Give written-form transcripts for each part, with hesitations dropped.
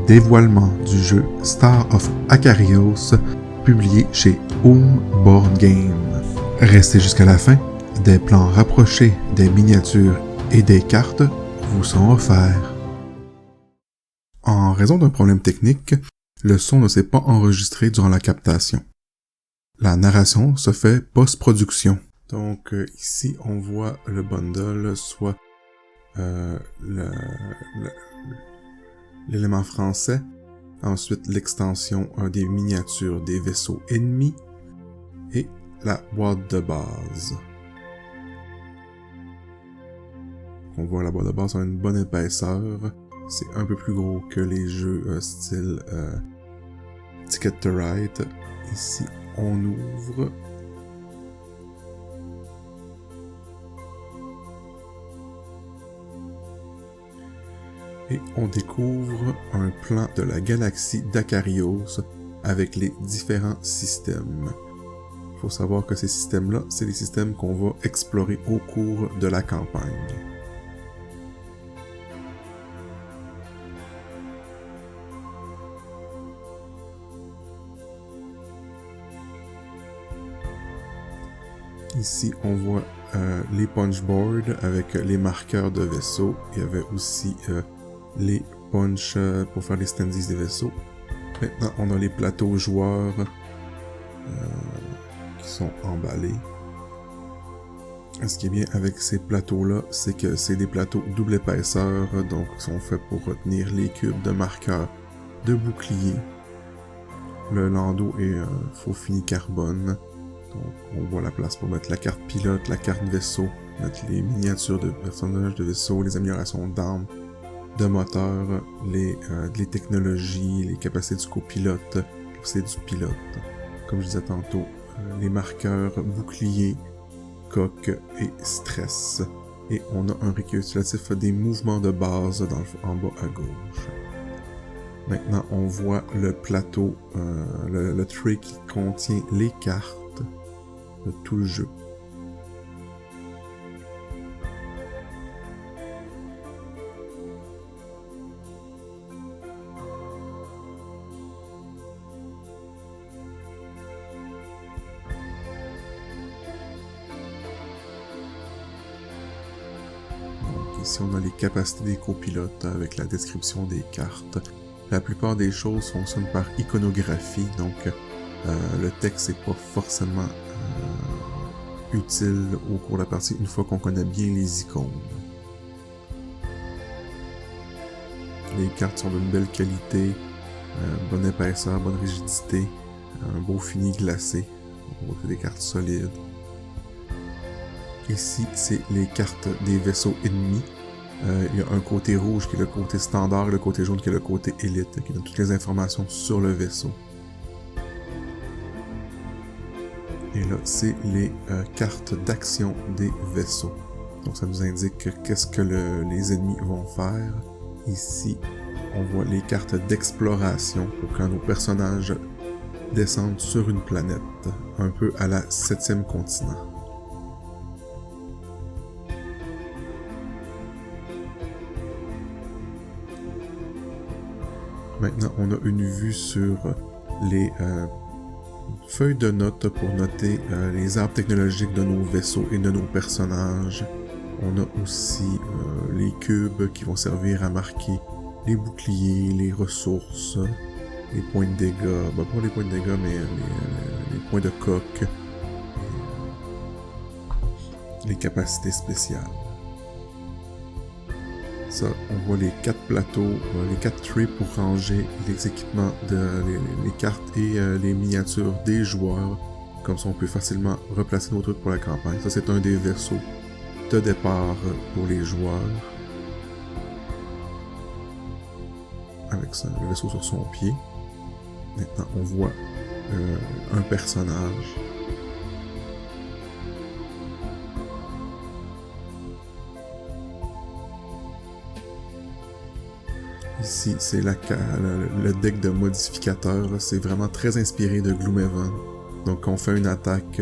dévoilement du jeu Star of Acarios, publié chez Board Game. Restez jusqu'à la fin, des plans rapprochés, des miniatures et des cartes vous sont offerts. En raison d'un problème technique, le son ne s'est pas enregistré durant la captation. La narration se fait post-production. Donc ici on voit le bundle, soit l'élément français, ensuite l'extension des miniatures des vaisseaux ennemis et la boîte de base. On voit la boîte de base a une bonne épaisseur, c'est un peu plus gros que les jeux style Ticket to Ride. Ici on ouvre. Et on découvre un plan de la galaxie d'Acarios avec les différents systèmes. Il faut savoir que ces systèmes-là, c'est les systèmes qu'on va explorer au cours de la campagne. Ici, on voit les punchboards avec les marqueurs de vaisseaux. Il y avait aussi les punch pour faire les standees des vaisseaux. Maintenant, on a les plateaux joueurs qui sont emballés. Ce qui est bien avec ces plateaux-là, c'est que c'est des plateaux double épaisseur, donc ils sont faits pour retenir les cubes de marqueurs de bouclier. Le landau est faux fini carbone. Donc, on voit la place pour mettre la carte pilote, la carte vaisseau, mettre les miniatures de personnages de vaisseau, les améliorations d'armes, de moteurs, les technologies, les capacités du copilote, les capacités du pilote. Comme je disais tantôt, les marqueurs bouclier, coque et stress. Et on a un récapitulatif des mouvements de base en bas à gauche. Maintenant, on voit le plateau, le tray qui contient les cartes de tout le jeu. Donc ici on a les capacités des copilotes avec la description des cartes. La plupart des choses fonctionnent par iconographie, donc le texte n'est pas forcément utile au cours de la partie une fois qu'on connaît bien les icônes. Les cartes sont d'une belle qualité, bonne épaisseur, bonne rigidité, un beau fini glacé. On voit que c'est des cartes solides. Ici, c'est les cartes des vaisseaux ennemis. Il y a un côté rouge qui est le côté standard, le côté jaune qui est le côté élite, qui donne toutes les informations sur le vaisseau. Et là, c'est les cartes d'action des vaisseaux. Donc ça nous indique qu'est-ce que les ennemis vont faire. Ici, on voit les cartes d'exploration pour quand nos personnages descendent sur une planète, un peu à la 7e continent. Maintenant, on a une vue sur les feuilles de notes pour noter les arbres technologiques de nos vaisseaux et de nos personnages. On a aussi les cubes qui vont servir à marquer les boucliers, les ressources, les points de dégâts. Ben, pas les points de dégâts, mais les points de coque. Les capacités spéciales. Ça, on voit les 4 plateaux, les 4 trays pour ranger les équipements, les cartes et les miniatures des joueurs. Comme ça, on peut facilement replacer nos trucs pour la campagne. Ça, c'est un des vaisseaux de départ pour les joueurs. Avec ça, le vaisseau sur son pied. Maintenant, on voit un personnage. Ici, c'est le deck de modificateurs. C'est vraiment très inspiré de Gloomhaven. Donc, quand on fait une attaque,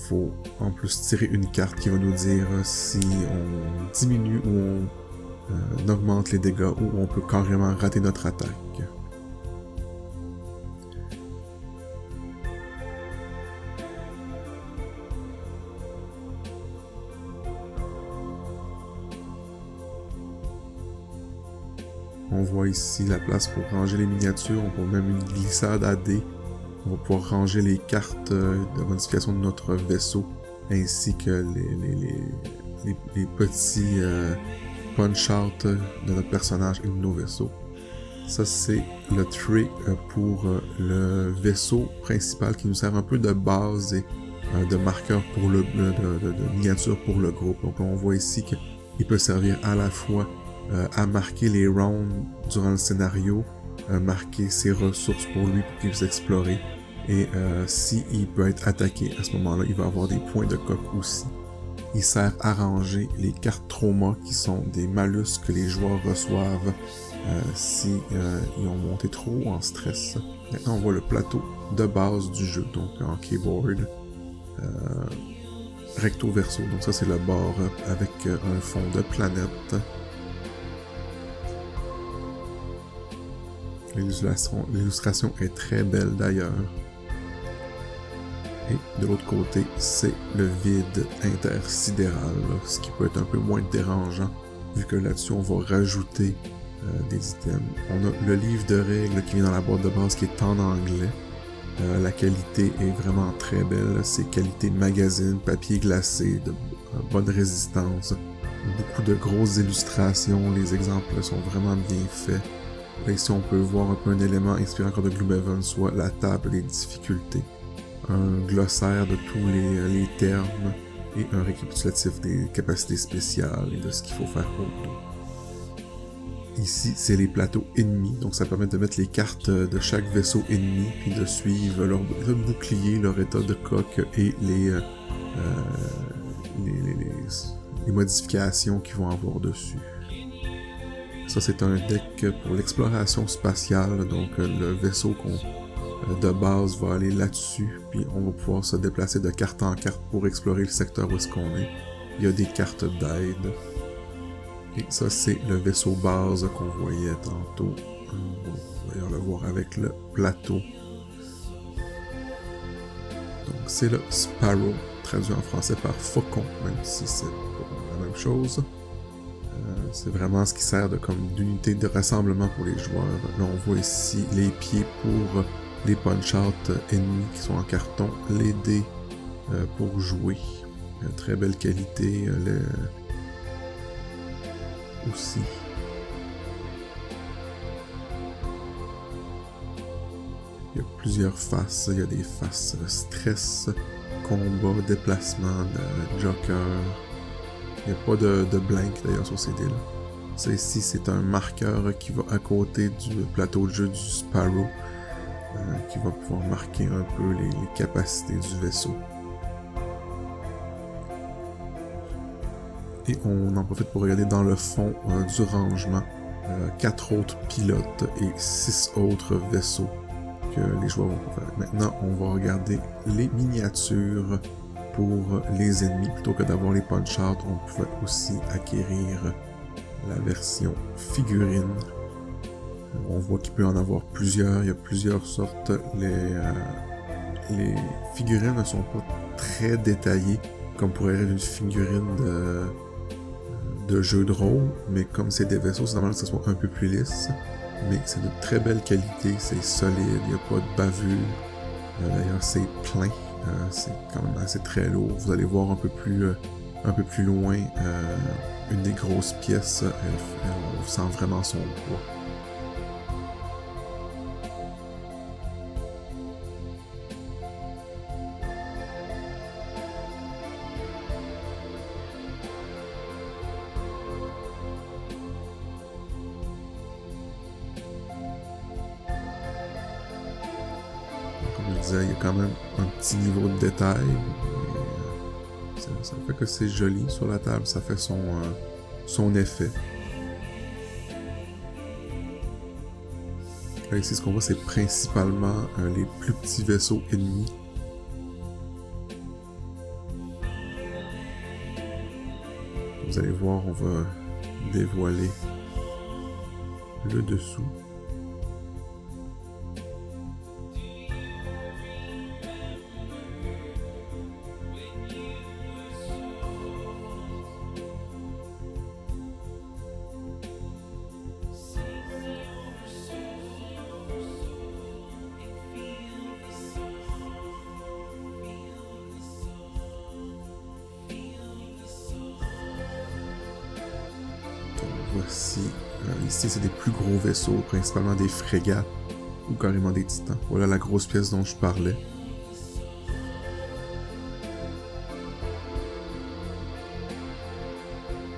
faut en plus tirer une carte qui va nous dire si on diminue ou augmente les dégâts ou on peut carrément rater notre attaque. On voit ici la place pour ranger les miniatures, on voit même une glissade à dés. On va pouvoir ranger les cartes de modification de notre vaisseau, ainsi que les petits punch-out de notre personnage et de nos vaisseaux. Ça, c'est le trait pour le vaisseau principal qui nous sert un peu de base et de marqueur pour de miniature pour le groupe. Donc on voit ici qu'il peut servir à la fois à marquer les rounds durant le scénario, marquer ses ressources pour lui pour qu'il puisse explorer, et s'il peut être attaqué à ce moment-là, il va avoir des points de coque aussi. Il sert à ranger les cartes trauma qui sont des malus que les joueurs reçoivent si ils ont monté trop en stress. Maintenant on voit le plateau de base du jeu, donc en keyboard, recto verso, donc ça c'est le bord avec un fond de planète. L'illustration est très belle d'ailleurs. Et de l'autre côté, c'est le vide intersidéral, ce qui peut être un peu moins dérangeant, vu que là-dessus on va rajouter des items. On a le livre de règles qui vient dans la boîte de base qui est en anglais. La qualité est vraiment très belle, c'est qualité magazine, papier glacé, de bonne résistance, beaucoup de grosses illustrations, les exemples sont vraiment bien faits. Là, ici, on peut voir un peu un élément inspiré encore de Gloomhaven, soit la table des difficultés, un glossaire de tous les termes et un récapitulatif des capacités spéciales et de ce qu'il faut faire autour. Ici, c'est les plateaux ennemis, donc ça permet de mettre les cartes de chaque vaisseau ennemi, puis de suivre leur état de bouclier, leur état de coque et les modifications qu'ils vont avoir dessus. Ça, c'est un deck pour l'exploration spatiale, donc le vaisseau de base va aller là-dessus, puis on va pouvoir se déplacer de carte en carte pour explorer le secteur où est-ce qu'on est. Il y a des cartes d'aide. Et ça, c'est le vaisseau base qu'on voyait tantôt. On va d'ailleurs le voir avec le plateau. Donc, c'est le Sparrow, traduit en français par faucon, même si c'est pas la même chose. C'est vraiment ce qui sert d'unité de rassemblement pour les joueurs. Là, on voit ici les pieds pour les punch-out ennemis qui sont en carton, les dés pour jouer. Très belle qualité aussi. Il y a plusieurs faces. Il y a des faces stress, combat, déplacement, joker. Il n'y a pas de blank d'ailleurs sur ces dés-là. Ça ici, c'est un marqueur qui va à côté du plateau de jeu du Sparrow, qui va pouvoir marquer un peu les capacités du vaisseau. Et on en profite pour regarder dans le fond du rangement 4 autres pilotes et 6 autres vaisseaux que les joueurs vont pouvoir faire. Maintenant, on va regarder les miniatures pour les ennemis. Plutôt que d'avoir les punch-out, on pouvait aussi acquérir la version figurine. On voit qu'il peut en avoir plusieurs, il y a plusieurs sortes. Les figurines ne sont pas très détaillées, comme pourrait être une figurine de jeu de rôle, mais comme c'est des vaisseaux, c'est normal que ce soit un peu plus lisse. Mais c'est de très belle qualité, c'est solide, il n'y a pas de bavure. D'ailleurs, c'est plein. C'est quand même assez très lourd. Vous allez voir un peu plus loin une des grosses pièces. On sent vraiment son poids. Il y a quand même un petit niveau de détail. Ça fait que c'est joli sur la table, ça fait son effet. Là, ici, ce qu'on voit, c'est principalement les plus petits vaisseaux ennemis. Vous allez voir, on va dévoiler le dessous. Voici, ici c'est des plus gros vaisseaux, principalement des frégates ou carrément des titans. Voilà la grosse pièce dont je parlais.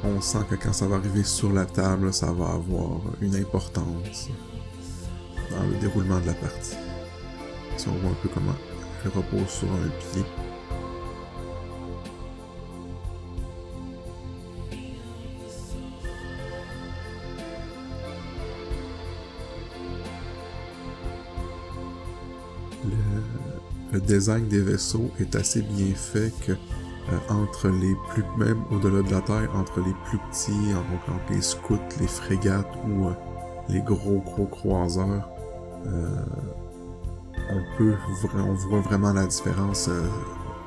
On sent que quand ça va arriver sur la table, ça va avoir une importance dans le déroulement de la partie. Si on voit un peu comment elle repose sur un pied. Le design des vaisseaux est assez bien fait que entre les plus, même au-delà de la taille, entre les plus petits, donc entre les scouts, les frégates ou les gros croiseurs, on voit vraiment la différence.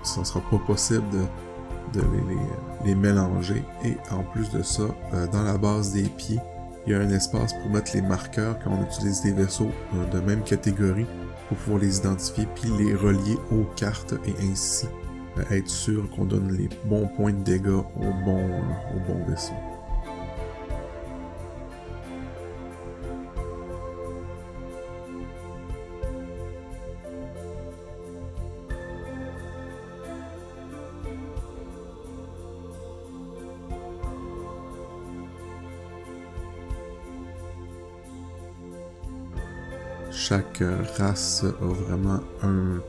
Ce ne sera pas possible de les mélanger. Et en plus de ça, dans la base des pieds, il y a un espace pour mettre les marqueurs quand on utilise des vaisseaux de même catégorie pour pouvoir les identifier puis les relier aux cartes et ainsi être sûr qu'on donne les bons points de dégâts au bon vaisseau. Chaque race a vraiment un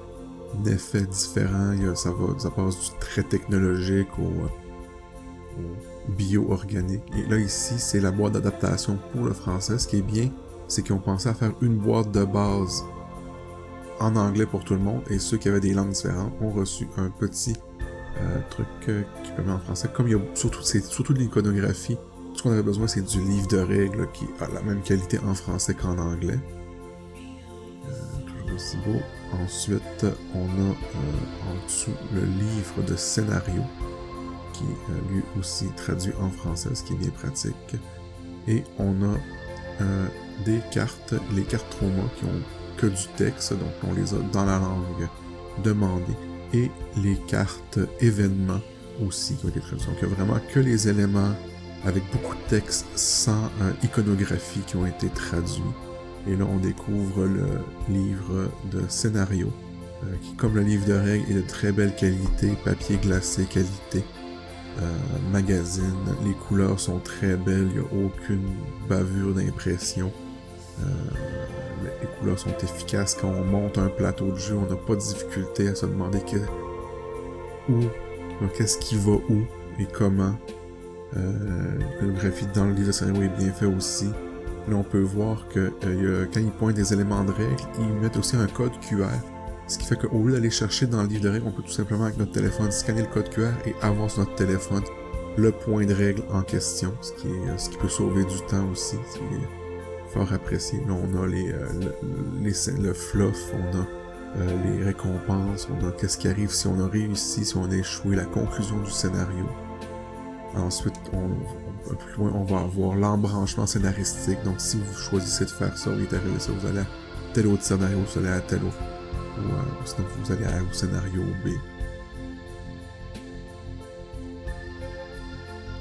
effet différent. Ça passe du très technologique au bio-organique. Et là, ici, c'est la boîte d'adaptation pour le français. Ce qui est bien, c'est qu'ils ont pensé à faire une boîte de base en anglais pour tout le monde, et ceux qui avaient des langues différentes ont reçu un petit truc qui permet en français. Comme il y a surtout de l'iconographie, tout ce qu'on avait besoin, c'est du livre de règles qui a la même qualité en français qu'en anglais. Toujours aussi beau. Ensuite, on a en dessous le livre de scénario, qui est lui aussi traduit en français, ce qui est bien pratique. Et on a des cartes, les cartes trauma qui ont que du texte, donc on les a dans la langue demandée, et les cartes événements aussi qui ont été traduites. Donc il n'y a vraiment que les éléments avec beaucoup de texte sans iconographie qui ont été traduits. Et là on découvre le livre de scénario, qui comme le livre de règles est de très belle qualité, papier glacé qualité, magazine, les couleurs sont très belles, il n'y a aucune bavure d'impression. Les couleurs sont efficaces. Quand on monte un plateau de jeu, on n'a pas de difficulté à se demander qu'est-ce qui va où et comment. L'iconographie dans le livre de scénario est bien fait aussi. Là, on peut voir que quand ils pointent des éléments de règles, ils mettent aussi un code QR. Ce qui fait qu'au lieu d'aller chercher dans le livre de règles, on peut tout simplement avec notre téléphone scanner le code QR et avoir sur notre téléphone le point de règle en question, ce qui peut sauver du temps aussi. Fort apprécié. Là, on a le fluff, on a les récompenses, on a qu'est-ce qui arrive si on a réussi, si on a échoué, la conclusion du scénario. Ensuite, un peu plus loin, on va avoir l'embranchement scénaristique. Donc, si vous choisissez de faire ça, il est arrivé ça, vous allez à tel autre scénario, vous allez à tel autre. Ou sinon, vous allez au scénario B.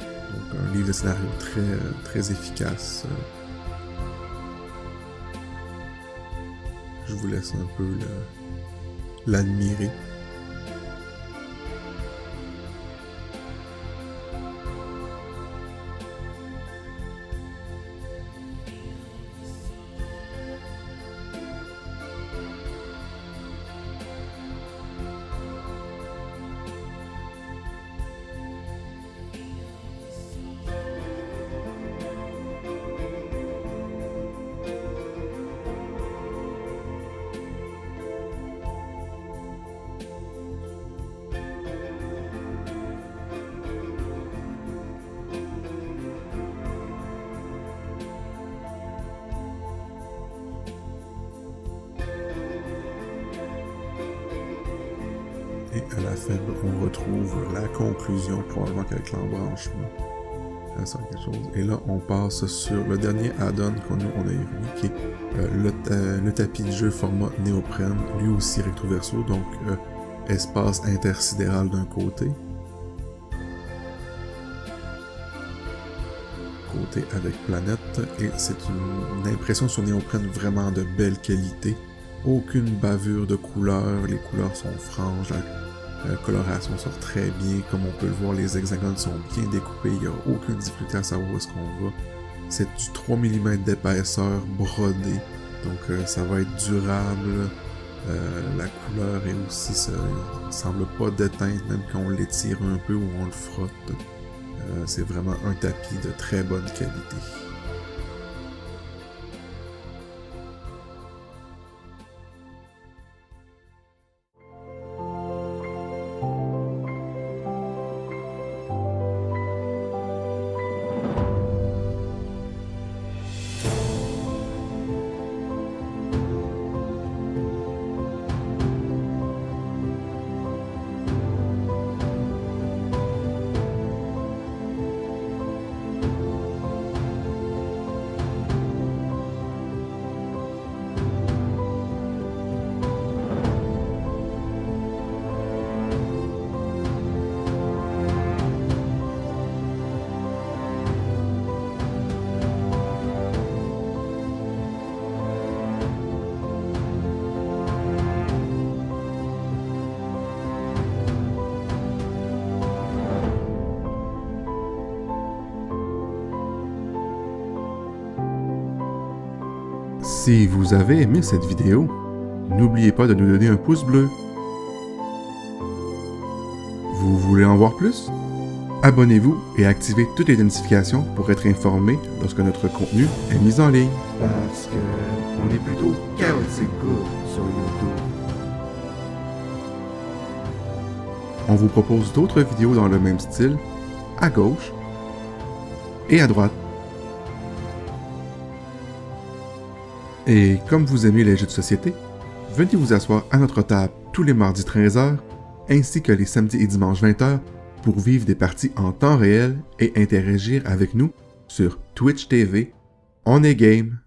Donc, un livre de scénario très efficace. Je vous laisse un peu l'admirer. à la fin, on retrouve la conclusion, probablement qu'avec l'embranchement. Ça quelque chose. Et là, on passe sur le dernier add-on qu'on a vu, qui est le tapis de jeu format néoprène, lui aussi recto verso, donc espace intersidéral d'un côté avec planète, et c'est une impression sur néoprène vraiment de belle qualité. Aucune bavure de couleurs, les couleurs sont franches, la coloration sort très bien, comme on peut le voir, les hexagones sont bien découpés, il n'y a aucune difficulté à savoir où est-ce qu'on va. C'est du 3 mm d'épaisseur brodé, donc ça va être durable. La couleur est aussi, ça semble pas déteinte, même quand on l'étire un peu ou on le frotte. C'est vraiment un tapis de très bonne qualité. Si vous avez aimé cette vidéo, n'oubliez pas de nous donner un pouce bleu. Vous voulez en voir plus? Abonnez-vous et activez toutes les notifications pour être informé lorsque notre contenu est mis en ligne. Parce que on est plutôt chaotique good sur YouTube. On vous propose d'autres vidéos dans le même style, à gauche et à droite. Et comme vous aimez les jeux de société, venez vous asseoir à notre table tous les mardis 13h, ainsi que les samedis et dimanches 20h, pour vivre des parties en temps réel et interagir avec nous sur Twitch TV. On est game!